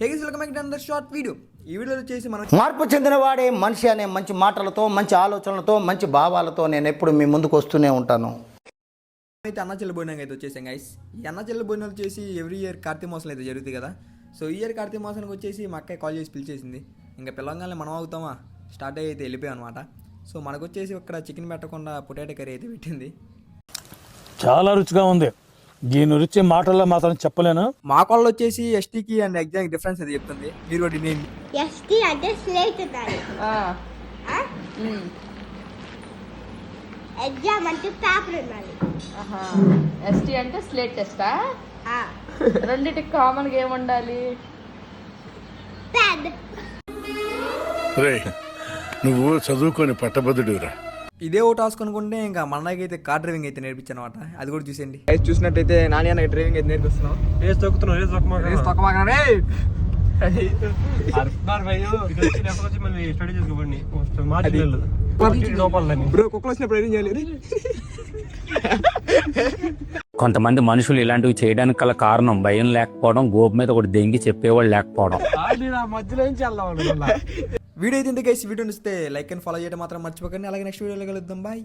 Short video. ఈ వీడియోలో చేసి మనం మార్పు చెందినవాడే మనిషి అనే మంచి మాటలతో, మంచి ఆలోచనలతో, మంచి భావాలతో నేను ఎప్పుడు మీ ముందుకు వస్తూనే ఉంటాను. అయితే అన్న చెల్లి భోజనం అయితే వచ్చేసాం గైస్. ఈ అన్న చెల్లి భోజనాలు వచ్చేసి ఎవ్రీ ఇయర్ కార్తీక మాసంలో అయితే జరుగుతుంది కదా. సో ఈ ఇయర్ కార్తీక మాసానికి వచ్చేసి మా అక్కయ్య కాల్ చేసి పిలిచేసింది. ఇంకా పిల్లగానే మనం అవుతామా స్టార్ట్ అయితే వెళ్ళిపోయాం అనమాట. సో మనకు వచ్చేసి ఇక్కడ చికెన్ పెట్టకుండా పొటాటో కర్రీ అయితే పెట్టింది. చాలా రుచిగా ఉంది. దీని రుచి మాటల్లో మాత్రం చెప్పలేను. మా కాళ్ళు వచ్చేసి ఎస్టీకి అండ్ ఎగ్జామ్ డిఫరెన్స్ అయితే చెప్తుంది. మీరు కూడా నేను ఎస్టీ అంటే స్లేట్ ఉండాలి, ఎగ్జామ్ అంటే పేపర్ ఉండాలి. ఎస్టీ అంటే స్లేట్ టెస్టా? రెండిటికి కామన్గా ఏముండాలి? పెన్. రే నువ్వు చదువుకొని పట్టభద్రుడురా. ఇదే ఓ టాస్క్ అనుకుంటే ఇంకా మనకి అయితే కార్ డ్రైవింగ్ అయితే నేర్పించాను అనమాట. అది కూడా చూసేయండి. చూసినట్టయితే నాని అన్న డ్రైవింగ్ అయితే నేర్పిస్తున్నాం. కొంతమంది మనుషులు ఇలాంటివి చేయడానికి గల కారణం భయం లేకపోవడం, గోపు మీద ఒకటి దెంగి చెప్పేవాళ్ళు లేకపోవడం. వీడియో అయితే ఇంత గైస్. వీడియో ఇస్తే లైక్ అండ్ ఫాలో చేయడం మాత్రం మర్చిపోకండి. అలాగే నెక్స్ట్ వీడియోలో కలుద్దాం. బాయ్.